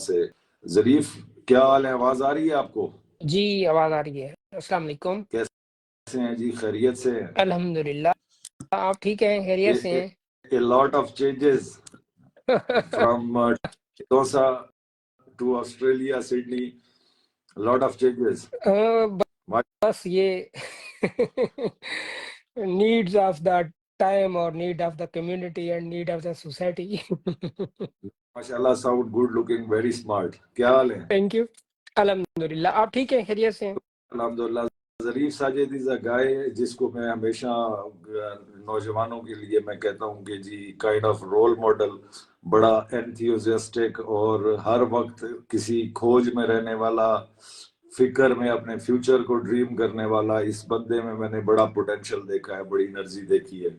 से। जरीफ, क्या हाल है? आवाज आ रही है आपको? जी आवाज आ रही है। अस्सलाम वालेकुम। कैसे हैं जी? खैरियत से हैं? अल्हम्दुलिल्लाह, आप ठीक हैं? खैरियत से हैं? A lot of changes from Tosa to Australia, Sydney. A lot of changes. बस ये नीड्स ऑफ द टाइम और need of the community and need of the society. माशाल्लाह, sound good looking, very smart. क्या हाल है? Thank you. अल्हम्दुलिल्लाह, आप ठीक हैं? खैरियत से हैं? अल्हम्दुलिल्लाह। जरीफ साजिद इज अ गाय जिसको मैं हमेशा नौजवानों के लिए मैं कहता हूँ कि जी काइंड ऑफ रोल मॉडल, बड़ा एंथुसियास्टिक और हर वक्त किसी खोज में रहने वाला, फिक्र में अपने फ्यूचर को ड्रीम करने वाला। इस बंदे में मैंने बड़ा पोटेंशियल देखा है, बड़ी एनर्जी देखी है।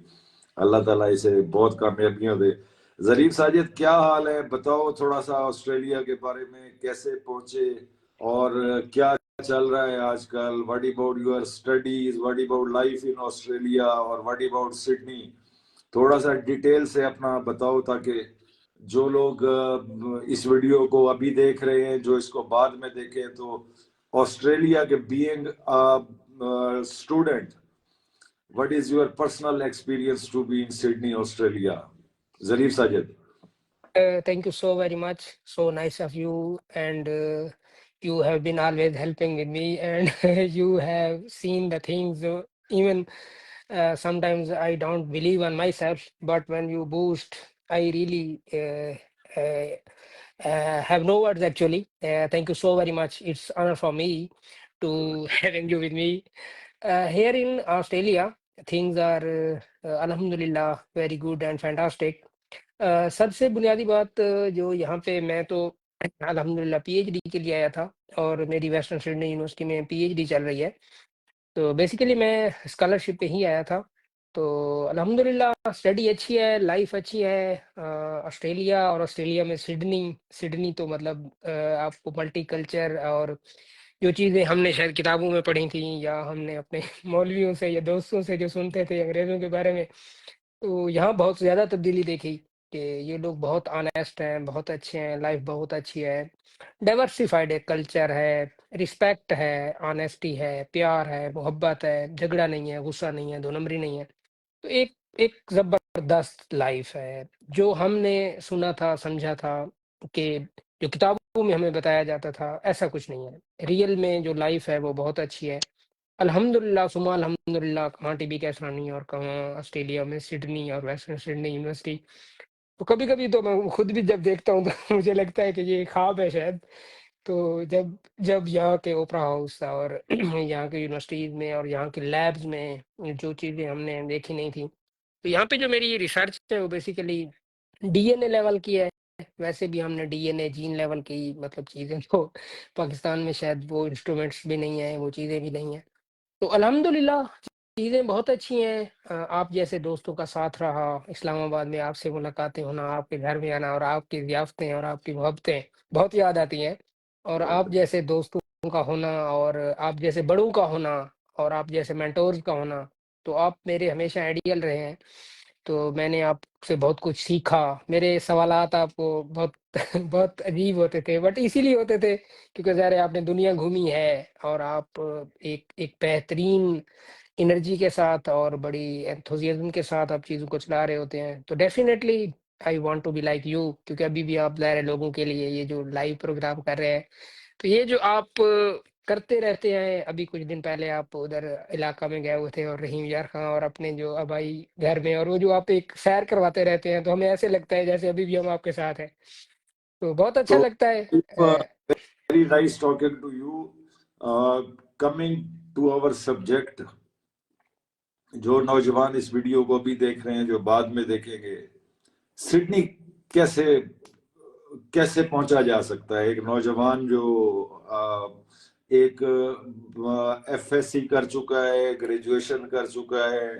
अल्लाह ताला इसे बहुत कामयाबियां दे। जरीफ साजिद, क्या हाल है? बताओ थोड़ा सा ऑस्ट्रेलिया के बारे में, कैसे पहुंचे और क्या चल रहा है आजकल? What about your studies, what about life in Australia और व्हाट अबाउट सिडनी? थोड़ा सा डिटेल से अपना बताओ ताकि जो लोग इस वीडियो को अभी देख रहे हैं, जो इसको बाद में देखें, तो ऑस्ट्रेलिया के being student, what is your personal experience to be in Sydney, Australia? Zarif Sajid. Thank you so very much. So nice of you, and you have been always helping with me, and you have seen the things. Even sometimes I don't believe on myself, but when you boost, I really have no words actually. Thank you so very much. It's honor for me to having you with me. Here in Australia, things are alhamdulillah very good and fantastic. सबसे बुनियादी बात जो यहाँ पे मैं तो अल्हम्दुलिल्लाह PhD के लिए आया था और मेरी वेस्टर्न सिडनी यूनिवर्सिटी में पीएचडी चल रही है। तो बेसिकली मैं स्कॉलरशिप पे ही आया था। तो अल्हम्दुलिल्लाह स्टडी अच्छी है, लाइफ अच्छी है। ऑस्ट्रेलिया और ऑस्ट्रेलिया में सिडनी, सिडनी तो मतलब आपको मल्टीकल्चर और जो चीज़ें हमने शायद किताबों में पढ़ी थी या हमने अपने मौलवियों से या दोस्तों से जो सुनते थे अंग्रेज़ों के बारे में, तो यहाँ बहुत ज़्यादा तब्दीली देखी कि ये लोग बहुत ऑनेस्ट हैं, बहुत अच्छे हैं, लाइफ बहुत अच्छी है। डाइवर्सिफाइड है, कल्चर है, रिस्पेक्ट है, ऑनेस्टी है, प्यार है, मोहब्बत है, झगड़ा नहीं है, गुस्सा नहीं है, दो नंबरी नहीं है। तो एक एक ज़बरदस्त लाइफ है। जो हमने सुना था, समझा था कि जो किताबों में हमें बताया जाता था, ऐसा कुछ नहीं है। रियल में जो लाइफ है वो बहुत अच्छी है। अल्हम्दुलिल्लाह सुम्मा अल्हम्दुलिल्लाह, कहाँ टीबी कैसरानी और कहाँ ऑस्ट्रेलिया में सिडनी और वेस्टर्न सिडनी यूनिवर्सिटी। तो कभी-कभी तो मैं खुद भी जब देखता हूँ तो मुझे लगता है कि ये ख्वाब है शायद। तो जब जब यहाँ के ओपेरा हाउस और यहाँ के यूनिवर्सिटीज़ में और यहाँ के लैब्स में जो चीज़ें हमने देखी नहीं थी, तो यहाँ पे जो मेरी रिसर्च है वो बेसिकली डीएनए लेवल की है। वैसे भी हमने डीएनए जीन लेवल की मतलब चीज़ें तो पाकिस्तान में शायद वो इंस्ट्रूमेंट्स भी नहीं है, वो चीज़ें भी नहीं है। तो अल्हम्दुलिल्लाह चीज़ें बहुत अच्छी हैं। आप जैसे दोस्तों का साथ रहा, इस्लामाबाद में आपसे मुलाकातें होना, आपके घर में आना और आपकी ज़ियाफ़तें और आपकी मोहब्बतें बहुत याद आती हैं। और आप जैसे दोस्तों का होना और आप जैसे बड़ों का होना और आप जैसे मेंटोर्स का होना, तो आप मेरे हमेशा आइडियल रहे हैं। तो मैंने आपसे बहुत कुछ सीखा। मेरे सवालात आपको बहुत बहुत अजीब होते थे, बट इसीलिए होते थे क्योंकि ज़ाहिर है आपने दुनिया घूमी है और आप एक एक बेहतरीन एनर्जी के साथ और बड़ी एंथुसियाज़्म के साथ आप चीज़ों को चला रहे होते हैं। तो definitely I want to be like you, क्योंकि अभी भी आप ज़ाहिर है लोगों के लिए ये जो लाइव प्रोग्राम कर रहे हैं, तो ये जो आप करते रहते हैं। अभी कुछ दिन पहले आप उधर इलाका में गए हुए थे और रहीम यार खां और अपने जो आबाई घर में, और वो जो आप एक सैर करवाते रहते हैं, तो हमें ऐसे लगता है जैसे अभी भी हम आपके साथ हैं। तो बहुत अच्छा तो लगता है। very nice talking to you. Coming to our subject, जो नौजवान इस वीडियो को भी देख रहे हैं, जो बाद में देखेंगे, सिडनी कैसे कैसे पहुंचा जा सकता है? एक नौजवान जो एक एफएससी कर चुका है, ग्रेजुएशन कर चुका है,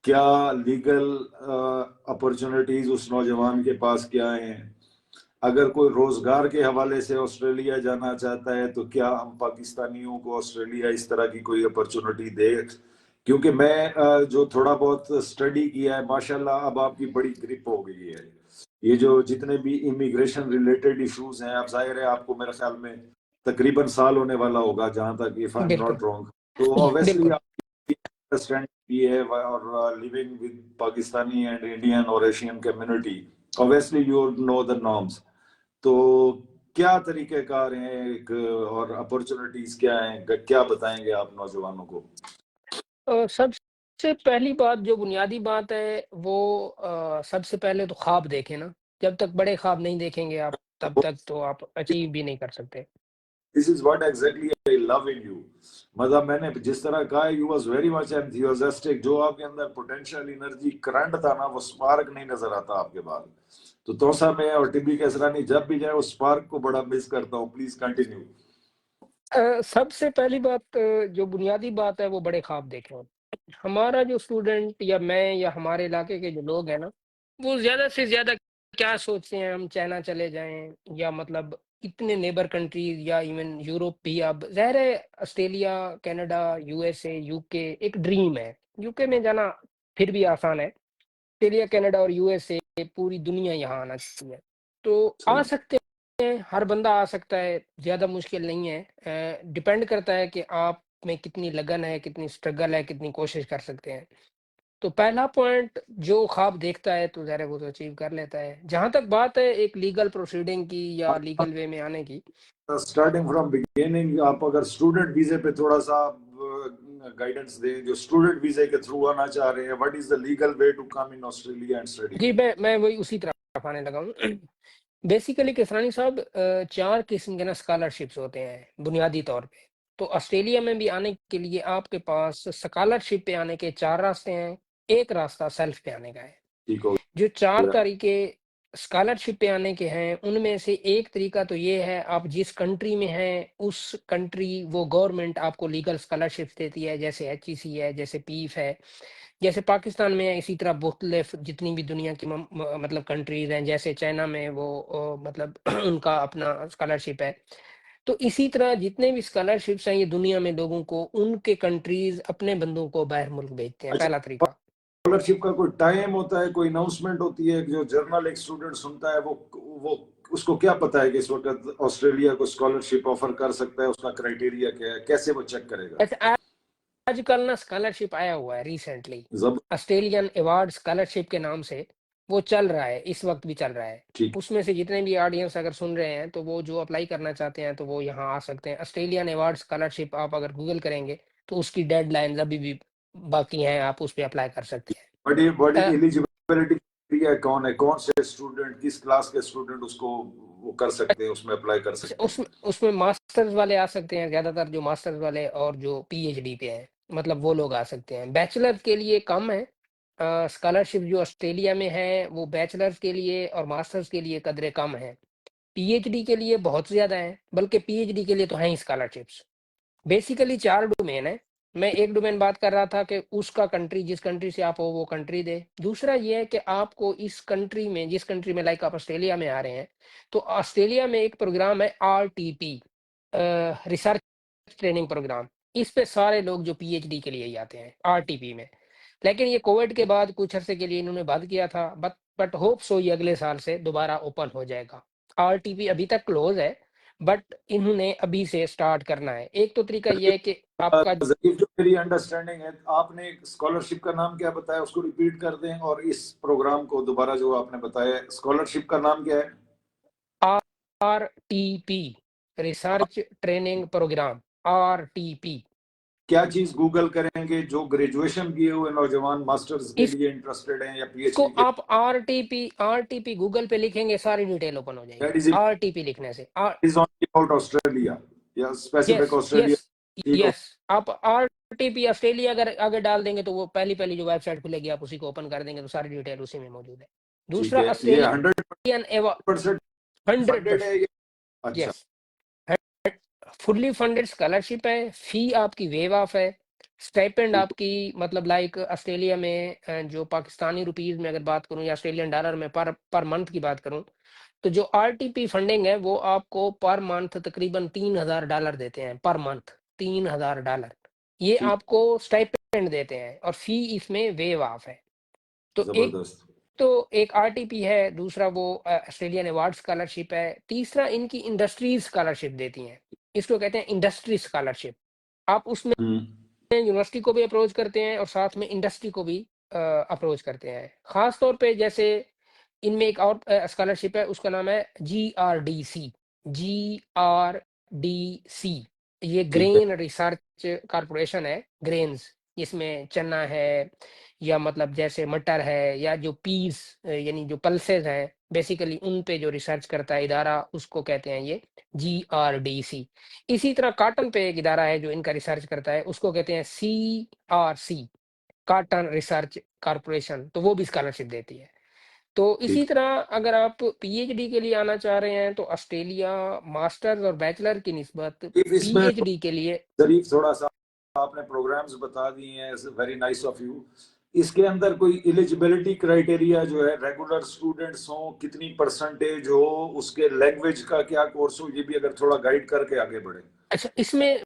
क्या लीगल अपॉर्चुनिटीज उस नौजवान के पास क्या हैं? अगर कोई रोजगार के हवाले से ऑस्ट्रेलिया जाना चाहता है तो क्या हम पाकिस्तानियों को ऑस्ट्रेलिया इस तरह की कोई अपॉर्चुनिटी दे? क्योंकि मैं जो थोड़ा बहुत स्टडी किया है, माशाल्लाह अब आपकी बड़ी ग्रिप हो गई है। ये जो जितने भी इमिग्रेशन रिलेटेड इश्यूज हैं, अब जाहिर है आपको मेरे ख्याल में तकरीबन साल होने वाला होगा जहां तक, इफ आई एम बिल्कुल नॉट रॉन्ग, तो ऑब्वियसली बिल्कुल। अंडरस्टैंड भी है, और living with Pakistani and Indian और Asian community, obviously you know the norms. तो क्या तरीकेकार हैं एक, और अपॉर्चुनिटीज क्या हैं, क्या बताएंगे आप नौजवानों को? सबसे पहली बात, जो बुनियादी बात है वो सबसे पहले तो ख्वाब देखें ना। जब तक बड़े ख्वाब नहीं देखेंगे आप, तब तक तो आप अचीव भी नहीं कर सकते। This is what exactly I love in you. मतलब मैंने जिस तरह कहा, you was very much enthusiastic, जो आपके अंदर पोटेंशियल एनर्जी करंट था ना, वो स्पार्क नहीं नजर आता आपके बाद। तो तोसा में और टिब्बी कैसरानी जब भी जाए उस स्पार्क को बड़ा मिस करता हूँ, प्लीज कंटिन्यू। सबसे पहली बात, जो बुनियादी बात है वो बड़े ख्वाब देखें। हमारा जो स्टूडेंट या मैं या हमारे इलाके के जो लोग हैं ना, वो ज़्यादा से ज़्यादा क्या सोचते हैं, हम चाइना चले जाएँ या मतलब इतने नेबर कंट्रीज़ या इवन यूरोप भी। अब ज़ाहिर है ऑस्ट्रेलिया, कनाडा, यूएसए, यूके एक ड्रीम है। यूके में जाना फिर भी आसान है। ऑस्ट्रेलिया, कनाडा और यूएसए, पूरी दुनिया यहाँ आना चाहिए। तो आ सही। सकते हैं, हर बंदा आ सकता है, ज़्यादा मुश्किल नहीं है। डिपेंड करता है कि आप में कितनी लगन है, कितनी स्ट्रगल है, कितनी कोशिश कर सकते हैं। तो पहला पॉइंट, जो ख्वाब देखता है तो ज़ाहिर है वो तो अचीव कर लेता है। जहाँ तक बात है एक लीगल प्रोसीडिंग की या लीगल वे में आने की, स्टार्टिंग फ्रॉम बिगिनिंग, आप अगर स्टूडेंट वीजे पे थोड़ा सा गाइडेंस दें, जो स्टूडेंट वीजे के थ्रू आना चाह रहे हैं, what is the legal way to come in Australia and study? जी मैं वही उसी तरफ आने लगा हूँ। बेसिकली किसानी साहब, 4 किस्म के ना स्कॉलरशिप्स होते हैं बुनियादी तौर पे। तो ऑस्ट्रेलिया में भी आने के लिए आपके पास स्कॉलरशिप पे आने के 4 रास्ते हैं, एक रास्ता सेल्फ पे आने का है। ठीक हो जो 4 गया। तरीके स्कॉलरशिप पे आने के हैं, उनमें से एक तरीका तो ये है, आप जिस कंट्री में हैं, उस कंट्री वो गवर्नमेंट आपको लीगल स्कॉलरशिप देती है, जैसे एचईसी है, जैसे पीफ है। जैसे पाकिस्तान में है, इसी तरह मुख्तलिफ जितनी भी दुनिया की मतलब कंट्रीज़ हैं, जैसे चाइना में वो मतलब उनका अपना स्कॉलरशिप है। तो इसी तरह जितने भी स्कॉलरशिप्स हैं, ये दुनिया में लोगों को उनके कंट्रीज़ अपने बंदों को बाहर मुल्क भेजते हैं, अच्छा, पहला तरीका। स्कॉलरशिप का कोई टाइम होता है, कोई अनाउंसमेंट होती है, जो जर्नल एक स्टूडेंट सुनता है, वो उसको क्या पता है कि इस वक्त ऑस्ट्रेलिया को स्कॉलरशिप ऑफर कर सकता है, उसका क्राइटेरिया क्या है, कैसे वो चेक करेगा? ऐसे आजकल ना स्कॉलरशिप आया हुआ है रिसेंटली, जब ऑस्ट्रेलियन अवार्ड स्कॉलरशिप के नाम से। वो चल रहा है, इस वक्त भी चल रहा है। ठीक। उसमें से जितने भी ऑडियंस अगर सुन रहे हैं, तो वो जो अप्लाई करना चाहते हैं तो वो यहाँ आ सकते हैं। ऑस्ट्रेलियन अवार्ड स्कॉलरशिप आप अगर गूगल करेंगे तो उसकी डेडलाइन अभी भी बाकी हैं, आप उस पे अप्लाई कर सकते बड़ी बड़ी हैं। एलिजिबिलिटी क्राइटेरिया कौन है, कौन से स्टूडेंट, किस क्लास के स्टूडेंट उसको वो कर सकते हैं, उसमें अप्लाई कर सकते हैं? उसमें उसमें मास्टर्स वाले आ सकते हैं, ज़्यादातर जो मास्टर्स वाले और जो पीएचडी पे हैं, मतलब वो लोग आ सकते हैं। बैचलर के लिए कम है। स्कॉलरशिप जो ऑस्ट्रेलिया में है, वो बैचलर्स के लिए और मास्टर्स के लिए कदरे कम है। पीएचडी के लिए बहुत ज़्यादा है, बल्कि पीएचडी के लिए तो हैं ही स्कॉलरशिप्स। बेसिकली 4 डोमेन है। मैं एक डोमेन बात कर रहा था कि उसका कंट्री, जिस कंट्री से आप हो वो कंट्री दे। दूसरा ये है कि आपको इस कंट्री में, जिस कंट्री में लाइक आप ऑस्ट्रेलिया में आ रहे हैं, तो ऑस्ट्रेलिया में एक प्रोग्राम है आरटीपी, रिसर्च ट्रेनिंग प्रोग्राम। इस पे सारे लोग जो पीएचडी के लिए ही आते हैं आरटीपी में। लेकिन ये कोविड के बाद कुछ अरसे के लिए इन्होंने बंद किया था, बट होप सो ये अगले साल से दोबारा ओपन हो जाएगा। आरटीपी अभी तक क्लोज है, बट इन्होंने अभी से स्टार्ट करना है। एक तो तरीका ये है कि आपका जरीफ, जो मेरी अंडरस्टैंडिंग है, आपने स्कॉलरशिप का नाम क्या बताया, उसको रिपीट कर दें, और इस प्रोग्राम को दोबारा जो आपने बताया, स्कॉलरशिप का नाम क्या है? RTP, research training program, RTP. क्या चीज गूगल करेंगे जो ग्रेजुएशन किए हुए नौजवान मास्टर्स के लिए इंटरेस्टेड हैं या इसको पीएचडी के? आप आरटीपी गूगल पे लिखेंगे, सारी डिटेल ओपन हो दैट जाएगी इज आरटीपी लिखने से। इज ओनली अबाउट ऑस्ट्रेलिया या यस स्पेसिफिक यस ऑस्ट्रेलिया? ठीक हो यस। आप आरटीपी ऑस्ट्रेलिया अगर आगे डाल देंगे तो वो पहली पहली जो वेबसाइट खुलेगी, आप उसी को ओपन कर देंगे तो सारी डिटेल उसी में मौजूद है। ठीक दूसरा है, ये ऑस्ट्रेलियन 100% हंड्रेड फंडेड है परसेंट ये? अच्छा। यस, फुल्ली फंडेड स्कॉलरशिप है। फी आपकी वेव ऑफ है। स्टाइपेंड ठीक। आपकी मतलब लाइक ऑस्ट्रेलिया में जो पाकिस्तानी रुपीस में अगर बात करूं या ऑस्ट्रेलियन डॉलर में पर मंथ की बात करूं, तो जो आरटीपी फंडिंग है वो आपको पर मंथ तकरीबन $3000 देते हैं पर मंथ। $3000 ये ठीक। आपको स्टाइपेंड देते हैं, और फी इसमें वेव ऑफ है। तो एक जबरदस्त। तो एक आरटीपी है, दूसरा वो ऑस्ट्रेलियन अवार्ड स्कॉलरशिप है, तीसरा इनकी इंडस्ट्रीज स्कॉलरशिप देती हैं, इसको कहते हैं इंडस्ट्री स्कॉलरशिप। आप उसमें यूनिवर्सिटी को भी अप्रोच करते हैं और साथ में इंडस्ट्री को भी अप्रोच करते हैं। खास तौर पे जैसे इनमें एक और स्कॉलरशिप है, उसका नाम है GRDC। GRDC ये ग्रेन रिसर्च कारपोरेशन है, ग्रेन्स, इसमें चना है या मतलब जैसे मटर है या जो पीस यानी जो पल्सेस हैं बेसिकली उन पे जो रिसर्च करता है इदारा, उसको कहते हैं ये GRDC। इसी तरह कॉटन पे एक इदारा है जो इनका रिसर्च करता है, उसको कहते हैं CRC, कॉटन रिसर्च कारपोरेशन, तो वो भी स्कॉलरशिप देती है। तो इसी तरह अगर आप पीएचडी के लिए आना चाह रहे हैं तो ऑस्ट्रेलिया मास्टर्स और बैचलर की निस्बत इसमें पीएचडी के लिए शरीफ थोड़ा सा आपने प्रोग्राम्स बता दिए हैं, वेरी नाइस ऑफ यू। इसके अंदर कोई एलिजिबिलिटी क्राइटेरिया जो है, रेगुलर स्टूडेंट्स हो, कितनी परसेंटेज हो, उसके लैंग्वेज का क्या कोर्स हो, ये भी अगर थोड़ा गाइड करके आगे बढ़े। अच्छा, इसमें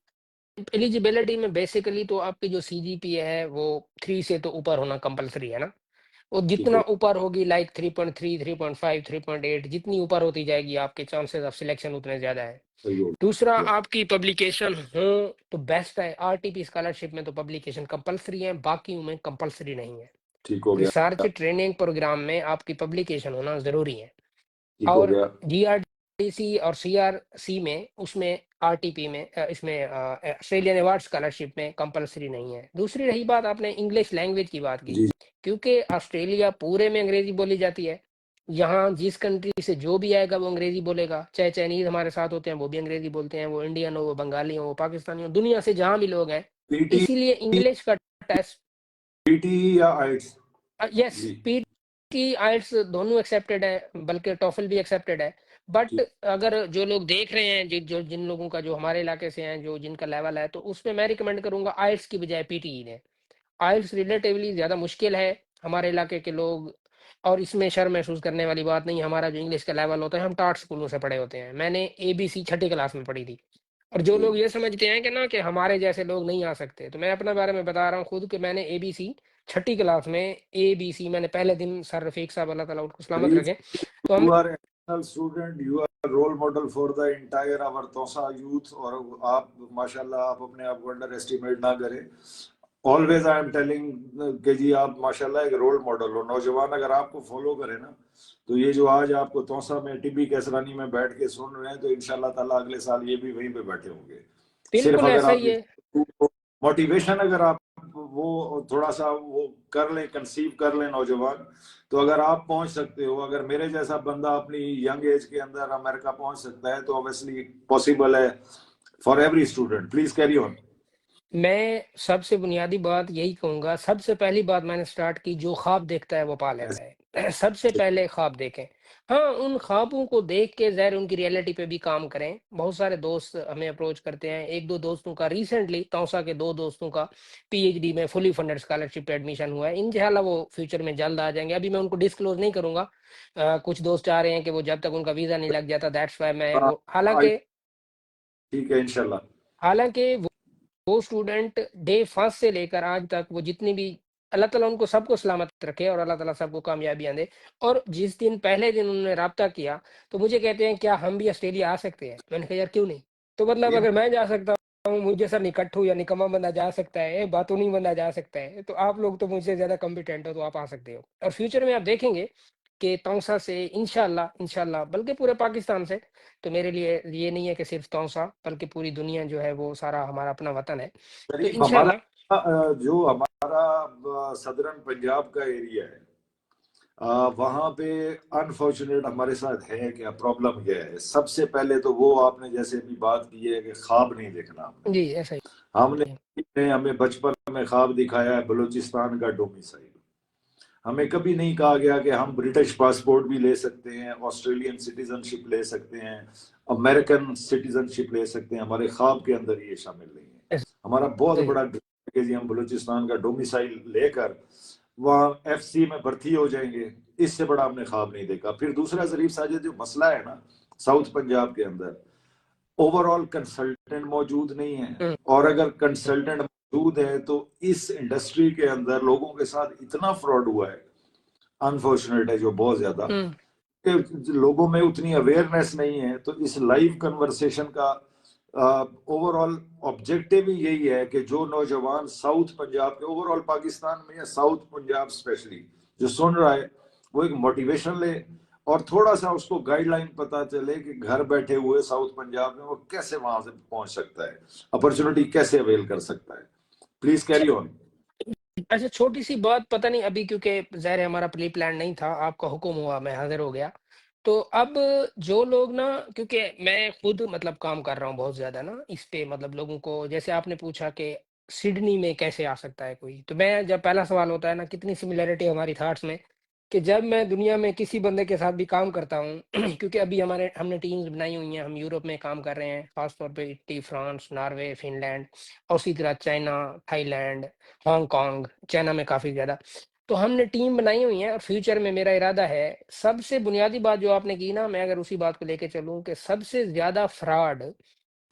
एलिजिबिलिटी में बेसिकली तो आपकी जो सीजीपीए है वो 3 से तो ऊपर होना कंपलसरी है ना, वो जितना ऊपर होगी लाइक 3.3 3.5 3.8 जितनी ऊपर होती जाएगी आपके चांसेस ऑफ सिलेक्शन उतने ज्यादा है। दूसरा आपकी पब्लिकेशन हो तो बेस्ट है, आरटीपी स्कॉलरशिप में तो पब्लिकेशन कंपलसरी है, बाकी में कंपलसरी नहीं है। ठीक हो गया। रिसर्च ट्रेनिंग प्रोग्राम में आपकी पब्लिकेशन होना जरूरी है। ठीक हो और गया। GRDC और CRC में उसमें आरटीपी में इसमें ऑस्ट्रेलियन अवार्ड स्कॉलरशिप में कंपलसरी नहीं है। दूसरी रही बात, आपने इंग्लिश लैंग्वेज की बात की, क्योंकि ऑस्ट्रेलिया पूरे में अंग्रेजी बोली जाती है, यहाँ जिस कंट्री से जो भी आएगा वो अंग्रेजी बोलेगा, चाहे चाइनीज हमारे साथ होते हैं वो भी अंग्रेजी बोलते हैं, वो इंडियन हो, वो बंगाली हो, वो पाकिस्तानी हो, दुनिया से जहां भी लोग हैं, इसीलिए इंग्लिश का टेस्ट पीटी या आइट्स, यस पीटी आइट्स दोनों एक्सेप्टेड है, बल्कि टॉफल भी एक्सेप्टेड है। बट अगर जो लोग देख रहे हैं जिन लोगों का जो हमारे इलाके से हैं, जो जिनका लेवल है, तो उसमें मैं रिकमेंड करूंगा आइट्स की बजाय पीटीई ने। आइल्स रिलेटिवली ज्यादा मुश्किल है हमारे इलाके के लोग, और इसमें शर्म महसूस करने वाली बात नहीं, हमारा जो इंग्लिश का लेवल होता है, हम टाट स्कूलों से पढ़े होते हैं, मैंने ABC छठी क्लास में पढ़ी थी। और जो लोग ये समझते हैं कि ना कि हमारे जैसे लोग नहीं आ सकते, तो मैं अपने बारे में बता रहा हूँ खुद कि मैंने ABC छठी क्लास में ABC मैंने पहले दिन, सर रफीक साहब अल्लाह ताला उनको सलामत रखे, तो हम student, you are role model for the entire our Taunsa youth, और आप माशाल्लाह आप अपने आप को अंडर एस्टिमेट ना करें। ऑलवेज आई एम टेलिंग कि जी आप माशाल्लाह एक रोल मॉडल हो। नौजवान अगर आपको फॉलो करे ना, तो ये जो आज आपको तौसा में टिब्बी कैसरानी में बैठ के सुन रहे हैं, तो इंशाल्लाह ताला अगले साल ये भी वहीं पे बैठे होंगे। सिर्फ अगर आप मोटिवेशन अगर आप वो थोड़ा सा वो कर लें, कंसीव कर लें नौजवान, तो अगर आप पहुंच सकते हो, अगर मेरे जैसा बंदा अपनी यंग एज के अंदर अमेरिका पहुंच सकता है, तो ऑब्वियसली पॉसिबल है for every student. Please carry on. मैं सबसे बुनियादी बात यही कहूंगा, सबसे पहली बात मैंने स्टार्ट की, जो ख्वाब देखता है वो पा लेता है। सबसे पहले ख्वाब देखें, हाँ उन ख्वाबों को देख के ज़ाहिर उनकी रियलिटी पे भी काम करें। बहुत सारे दोस्त हमें अप्रोच करते हैं, एक दो दोस्तों का रिसेंटली तौसा के 2 दोस्तों का पीएचडी में फुली फंडेड स्कॉलरशिप पे एडमिशन हुआ है, इंशाल्लाह वो फ्यूचर में जल्द आ जाएंगे, अभी मैं उनको डिस्क्लोज नहीं करूंगा। कुछ दोस्त चाह रहे हैं कि वो जब तक उनका वीजा नहीं लग जाता, दैट्स वाई मैं वो, हालांकि ठीक है इंशाल्लाह, हालांकि वो स्टूडेंट डे फर्स्ट से लेकर आज तक वो जितनी भी, अल्लाह ताला उनको सबको सलामत रखे और अल्लाह ताला सबको कामयाबियां दे। और जिस दिन पहले दिन उन्होंने राब्ता किया तो मुझे कहते हैं क्या हम भी ऑस्ट्रेलिया आ सकते हैं, मैंने कहा यार क्यों नहीं। तो मतलब अगर मैं जा सकता हूँ, मुझे सर निकट्ठू या निकम्मा बंदा जा सकता है, बातूनी बंदा जा सकता है, तो आप लोग तो मुझसे ज्यादा कॉम्पिटेंट हो, तो आप आ सकते हो। और फ्यूचर में आप देखेंगे कि तौसा से इंशाल्लाह इंशाल्लाह बल्कि पूरे पाकिस्तान से, तो मेरे लिए ये नहीं है कि सिर्फ तौसा बल्कि पूरी दुनिया जो है वो सारा हमारा अपना वतन है, तो इंशाल्लाह। जो हमारा सदरन पंजाब का एरिया है, वहां पे अनफॉर्चुनेट हमारे साथ है क्या प्रॉब्लम यह है, सबसे पहले तो वो आपने जैसे भी बात की है कि ख्वाब नहीं देखना हमने। जी ऐसा ही हमें बचपन में ख्वाब दिखाया है बलूचिस्तान का डोमिसाइल। हमें कभी नहीं कहा गया कि हम ब्रिटिश पासपोर्ट भी ले सकते हैं, ऑस्ट्रेलियन सिटीजनशिप ले सकते हैं, अमेरिकन सिटीजनशिप ले सकते हैं। हमारे ख्वाब के अंदर ये शामिल नहीं है। हमारा बहुत बड़ा ड्रीम है कि हम बलूचिस्तान का डोमिसाइल लेकर वहाँ FC में भर्ती हो जाएंगे, इससे बड़ा हमने ख्वाब नहीं देखा। फिर दूसरा जरीफ साजिद जो मसला है ना साउथ पंजाब के अंदर, ओवरऑल कंसल्टेंट मौजूद नहीं है, और अगर कंसल्टेंट मौजूद है तो इस इंडस्ट्री के अंदर लोगों के साथ इतना फ्रॉड हुआ है, अनफॉर्चुनेट है, जो बहुत ज्यादा हम्म। कि लोगों में उतनी अवेयरनेस नहीं है। तो इस लाइव कन्वर्सेशन का ओवरऑल ऑब्जेक्टिव ही यही है कि जो नौजवान साउथ पंजाब के, ओवरऑल पाकिस्तान में या साउथ पंजाब स्पेशली जो सुन रहा है, वो एक मोटिवेशन ले और थोड़ा सा उसको गाइडलाइन पता चले कि घर बैठे हुए साउथ पंजाब में वो कैसे वहां से पहुंच सकता है, अपॉर्चुनिटी कैसे अवेल कर सकता है। Please carry on. अच्छा, छोटी सी बात, पता नहीं अभी क्योंकि ज़ाहिर है हमारा प्री प्लान नहीं था, आपका हुक्म हुआ, मैं हाजिर हो गया। तो अब जो लोग ना, क्योंकि मैं खुद मतलब काम कर रहा हूँ बहुत ज़्यादा ना इस पे, मतलब लोगों को, जैसे आपने पूछा कि सिडनी में कैसे आ सकता है कोई, तो मैं, जब पहला सवाल होता है ना कितनी सिमिलरिटी हमारी थॉट्स में, कि जब मैं दुनिया में किसी बंदे के साथ भी काम करता हूँ क्योंकि अभी हमने टीम्स बनाई हुई हैं, हम यूरोप में काम कर रहे हैं, खासतौर पे इटली, फ्रांस, नॉर्वे, फिनलैंड, और उसी तरह चाइना, थाईलैंड, हांगकांग, चाइना में काफ़ी ज़्यादा। तो हमने टीम बनाई हुई है और फ्यूचर में मेरा इरादा है, सबसे बुनियादी बात जो आपने की ना, मैं अगर उसी बात को लेके चलूँ, कि सबसे ज़्यादा फ्रॉड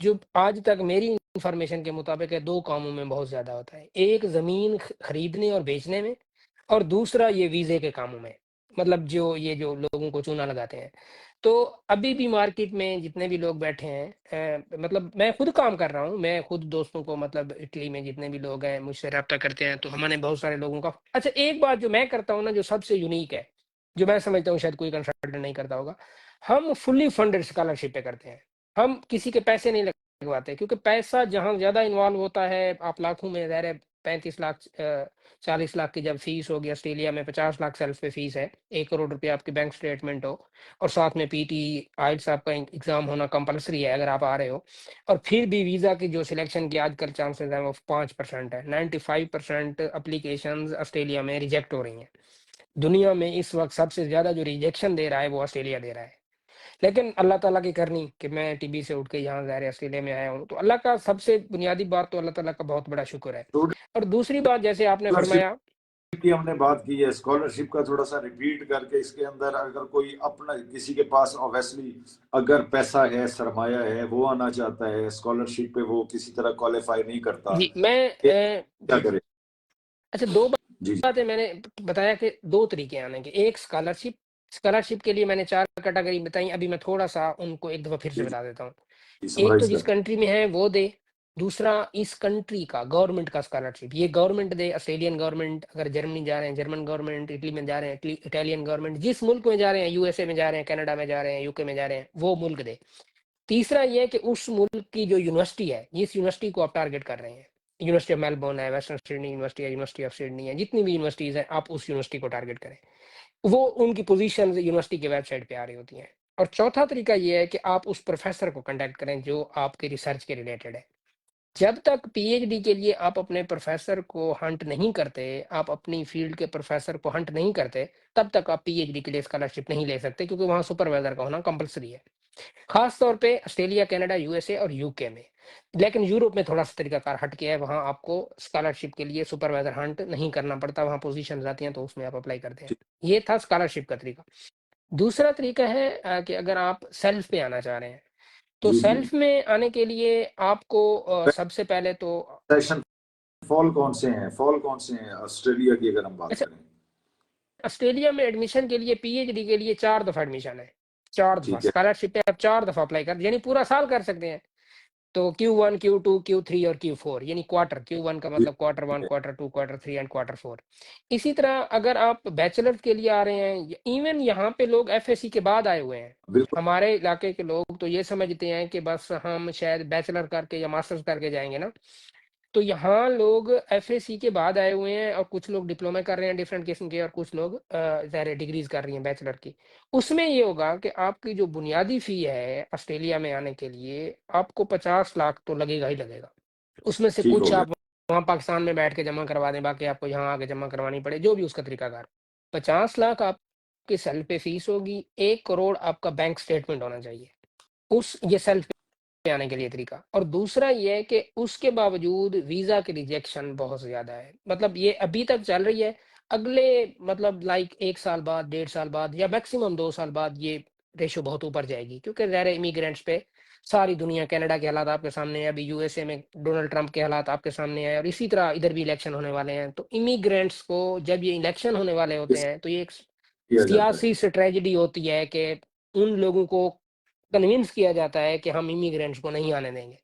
जो आज तक मेरी इंफॉर्मेशन के मुताबिक है, 2 कामों में बहुत ज़्यादा होता है। एक ज़मीन खरीदने और बेचने में, और दूसरा ये वीज़े के कामों में। मतलब जो ये जो लोगों को चूना लगाते हैं। तो अभी भी मार्केट में जितने भी लोग बैठे हैं, मतलब मैं खुद काम कर रहा हूँ, मैं खुद दोस्तों को, मतलब इटली में जितने भी लोग हैं मुझसे राब्ता करते हैं, तो हमने बहुत सारे लोगों का, अच्छा एक बात जो मैं करता हूँ ना, जो सबसे यूनिक है, जो मैं समझता हूँ शायद कोई कंसल्टेंट नहीं करता होगा, हम फुल्ली फंडेड स्कॉलरशिप पे करते हैं। हम किसी के पैसे नहीं लगवाते हैं, क्योंकि पैसा जहाँ ज़्यादा इन्वॉल्व होता है, आप लाखों में, ज़ाहिर है 35 लाख 40 लाख की जब फीस होगी, ऑस्ट्रेलिया में 50 लाख सेल्फ पे फीस है, 1 करोड़ रुपये आपकी बैंक स्टेटमेंट हो, और साथ में पीटी आइल्स आपका एग्जाम होना कंपलसरी है अगर आप आ रहे हो, और फिर भी वीज़ा की जो सिलेक्शन की आजकल चांसेस हैं वो 5% है। 95% अप्लीकेशन ऑस्ट्रेलिया में रिजेक्ट हो रही हैं। दुनिया में इस वक्त सबसे ज़्यादा जो रिजेक्शन दे रहा है वो ऑस्ट्रेलिया दे रहा है। लेकिन अल्लाह ताला की करनी कि मैं टीबी से उठ के यहाँ ज़ाहिर है ऑस्ट्रेलिया में आया हूँ, तो अल्लाह का सबसे बुनियादी बात तो अल्लाह ताला का बहुत बड़ा शुक्र है। और दूसरी बात, जैसे आपने स्कॉलरशिप फरमाया, की हमने बात की है, स्कॉलरशिप का थोड़ा सा रिपीट करके, इसके अंदर अगर कोई अपना, किसी के पास ऑब्वियसली अगर पैसा है, सरमाया है, वो आना चाहता है स्कॉलरशिप पे, वो किसी तरह क्वालिफाई नहीं करता, जी मैं क्या करे? अच्छा, 2 जी जी बातें मैंने बताया कि 2 तरीके आने के। एक स्कॉलरशिप, स्कॉलरशिप के लिए मैंने 4 कैटेगरी बताई, अभी मैं थोड़ा-सा उनको एक दफ़ा फिर से जी बता देता हूँ। जी, एक तो समराइज जिस कर। कंट्री में है वो दे, दूसरा इस कंट्री का गवर्नमेंट का स्कॉलरशिप, ये गवर्नमेंट दे, ऑस्ट्रेलियन गवर्नमेंट, अगर जर्मनी जा रहे हैं जर्मन गवर्नमेंट, इटली में जा रहे हैं इटालियन गवर्नमेंट, जिस मुल्क में जा रहे हैं, यूएसए में जा रहे हैं, कनाडा में जा रहे हैं, यूके में जा रहे हैं, वो मुल्क दे। तीसरा ये है कि उस मुल्क की जो यूनिवर्सिटी है, जिस यूनिवर्सिटी को आप टारगेट कर रहे हैं, यूनिवर्सिटी ऑफ मेलबोर्न है, वेस्टर्न सिडनी यूनिवर्सिटी है, यूनिवर्सिटी ऑफ सिडनी है, जितनी भी यूनिवर्सिटीज हैं, आप उस यूनिवर्सिटी को टारगेट करें। वो उनकी पोजीशन यूनिवर्सिटी की वेबसाइट पे आ रही होती हैं। और चौथा तरीका ये है कि आप उस प्रोफेसर को कांटेक्ट करें जो आपके रिसर्च के रिलेटेड है। जब तक पीएचडी के लिए आप अपने प्रोफेसर को हंट नहीं करते, आप अपनी फील्ड के प्रोफेसर को हंट नहीं करते, तब तक आप पीएचडी के लिए स्कॉलरशिप नहीं ले सकते, क्योंकि वहाँ सुपरवाइजर का होना कंपलसरी है। खास तौर पे ऑस्ट्रेलिया, कनाडा, यूएसए और यूके में। लेकिन यूरोप में थोड़ा सा तरीकाकार हट के है, वहाँ आपको स्कॉलरशिप के लिए सुपरवाइजर हंट नहीं करना पड़ता, वहाँ पोजीशन आती हैं तो उसमें आप अप्लाई करते हैं। ये था स्कॉलरशिप का तरीका। दूसरा तरीका है कि अगर आप सेल्फ पे आना चाह रहे हैं, तो जी जी। सेल्फ में आने के लिए आपको सबसे पहले तो, सेशन फॉल कौन से हैं, फॉल कौन से हैं ऑस्ट्रेलिया की अगर हम बात अच्छा, करें? ऑस्ट्रेलिया में एडमिशन के लिए पीएचडी के लिए 4 दफा एडमिशन है। 4 दफा ठीक है। स्कॉलरशिप पे आप 4 दफा अप्लाई कर, यानी पूरा साल कर सकते हैं। तो Q1, Q2, Q3 और Q4, यानी क्वार्टर, Q1 का जी मतलब क्वार्टर 1, ठीक है, क्वार्टर 2, क्वार्टर 3 एंड क्वार्टर 4। इसी तरह अगर आप बैचलर के लिए आ रहे हैं, इवन यहाँ पे लोग एफएससी के बाद आए हुए हैं। बिल्कुल। हमारे इलाके के लोग तो ये समझते हैं कि बस हम शायद बैचलर करके या मास्टर्स करके जाएंगे ना। तो यहाँ लोग एफएससी के बाद आए हुए हैं, और कुछ लोग डिप्लोमा कर रहे हैं डिफरेंट किस्म के, और कुछ लोग ज़ाहिर डिग्रीज कर रही हैं बैचलर की। उसमें ये होगा कि आपकी जो बुनियादी फी है ऑस्ट्रेलिया में आने के लिए, आपको 50 लाख तो लगेगा ही लगेगा। उसमें से ठीक हो कुछ गया। आप वहाँ पाकिस्तान में बैठ के जमा करवा दें, बाकी आपको यहाँ आके जमा करवानी पड़े, जो भी उसका तरीकाकार। 50 लाख आपकी सेल्फ पे फीस होगी, 1 करोड़ आपका बैंक स्टेटमेंट होना चाहिए, उस ये सेल्फ पे आने के लिए तरीका। और दूसरा ये है कि उसके बावजूद वीजा की रिजेक्शन बहुत ज्यादा है, मतलब ये अभी तक चल रही है। अगले मतलब लाइक 1 साल बाद, 1.5 साल बाद, या मैक्सिमम 2 साल बाद ये रेशो बहुत ऊपर जाएगी, क्योंकि ज़ाहिर इमिग्रेंट्स पे सारी दुनिया, कनाडा के हालात आपके सामने है, अभी यूएसए में डोनाल्ड ट्रंप के हालात आपके सामने है, और इसी तरह इधर भी इलेक्शन होने वाले हैं। तो इमिग्रेंट्स को जब ये इलेक्शन होने वाले होते इस हैं, तो ये एक किया जाता है। सियासी स्ट्रेटजी होती है कि उन लोगों को कन्विंस किया जाता है कि हम इमिग्रेंट्स को नहीं आने देंगे।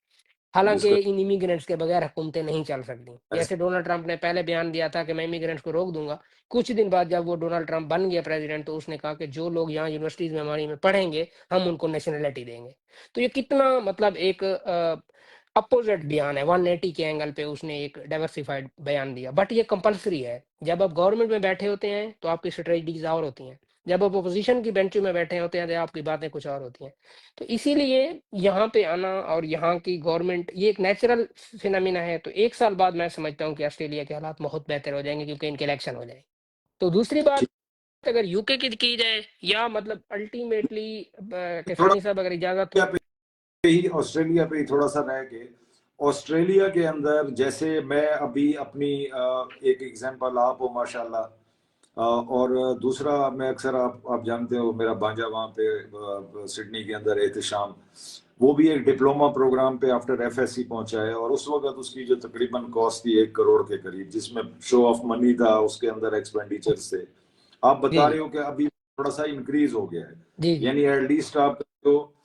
हालाँकि जिसको इन इमिग्रेंट्स के बगैर हुकूमतें नहीं चल सकती। ऐसे जैसे डोनाल्ड ट्रंप ने पहले बयान दिया था कि मैं इमिग्रेंट्स को रोक दूँगा। कुछ दिन बाद जब वो डोनाल्ड ट्रंप बन गया प्रेज़िडेंट, तो उसने कहा कि जो लोग यहाँ यूनिवर्सिटीज़ में हमारी में पढ़ेंगे, हम उनको नेशनैलिटी देंगे। तो ये कितना मतलब एक अपोज़िट बयान है, 180 के एंगल पे उसने एक डाइवर्सिफ़ाइड बयान दिया। बट ये कंपल्सरी है। जब आप गवर्नमेंट में बैठे होते हैं, तो आपकी स्ट्रेटजीज़ और होती हैं। जब आप अपोज़िशन की बेंचों में बैठे होते हैं, तो आपकी बातें कुछ और होती हैं। तो इसीलिए यहाँ पे आना और यहाँ की गवर्नमेंट ये एक नेचुरल फिनोमिना है। तो 1 साल बाद मैं समझता हूँ कि ऑस्ट्रेलिया के हालात बहुत बेहतर हो जाएँगे क्योंकि इनके इलेक्शन हो जाएँगे। तो दूसरी बात ठीक। अगर यूके की जाए या मतलब अल्टीमेटली थोड़ा किसानी साहब अगर इजाज़त ऑस्ट्रेलिया हो। पे ही ऑस्ट्रेलिया पे ही थोड़ा सा रह के, ऑस्ट्रेलिया के अंदर जैसे मैं अभी अपनी एक एग्जांपल आप हो माशाल्लाह, और दूसरा मैं अक्सर आप जानते हो मेरा भांजा वहाँ पे सिडनी के अंदर एहतशाम, वो भी एक डिप्लोमा प्रोग्राम पे आफ्टर एफएससी पहुंचा है, और उस वक्त उसकी जो तकरीबन कॉस्ट थी 1 करोड़ के करीब, जिसमें शो ऑफ मनी था, उसके अंदर एक्सपेंडिचर थे। आप जी, बता रहे जी। हो कि अभी थोड़ा सा इंक्रीज हो गया है, जी, जी। यानी एटलीस्ट आप तो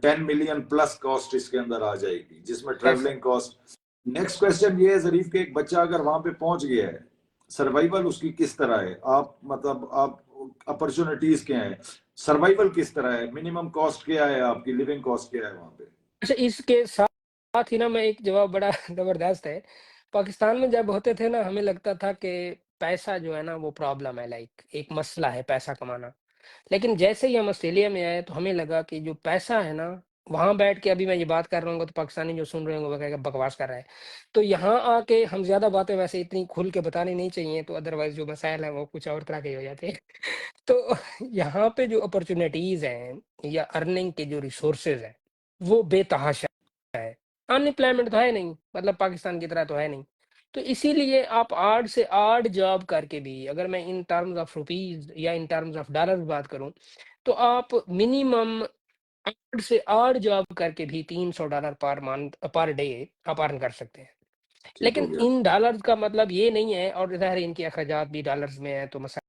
10 मिलियन प्लस कॉस्ट इसके अंदर आ जाएगी, जिसमें yes sir. Travelling cost. Next question ये है जरीफ के, एक बच्चा अगर वहां पे पहुंच गया है, सर्वाइवल उसकी किस तरह है, आप मतलब आप अपॉर्चुनिटीज क्या है, सर्वाइवल किस तरह है, मिनिमम कॉस्ट क्या है, आपकी लिविंग कॉस्ट क्या है वहां पे? अच्छा, इसके साथ ही ना मैं एक जवाब बड़ा ज़बरदस्त है। पाकिस्तान में जब होते थे ना, हमें लगता था कि पैसा जो है ना वो प्रॉब्लम है, लाइक एक मसला है पैसा कमाना। लेकिन जैसे ही हम ऑस्ट्रेलिया में आए तो हमें लगा कि जो पैसा है ना, वहाँ बैठ के अभी मैं ये बात कर रहा हूँ तो पाकिस्तानी जो सुन रहे होंगे वो कहेगा बकवास कर रहा है। तो यहाँ आके हम ज़्यादा बातें वैसे इतनी खुल के बतानी नहीं चाहिए, तो अदरवाइज़ जो मसाइल हैं वो कुछ और तरह के हो जाते हैं। तो यहाँ पे जो अपॉर्च्युनिटीज़ हैं या अर्निंग के जो रिसोर्सेज़ हैं, वो बेतहाशा है। अनएम्प्लॉयमेंट तो है नहीं, मतलब पाकिस्तान की तरह तो है नहीं। तो इसीलिए आप 8 से 8 जॉब करके भी, अगर मैं इन टर्म्स ऑफ रुपीज़ या इन टर्म्स ऑफ डॉलर्स बात करूँ, तो आप मिनिमम 8 से 8 जॉब करके भी $300 पर मंथ पर डे आप अर्न कर सकते हैं। ठीक हो लेकिन गया। इन डॉलर्स का मतलब ये नहीं है, और ज़ाहिर है इनके अखराजात भी डॉलर्स में हैं, तो मसा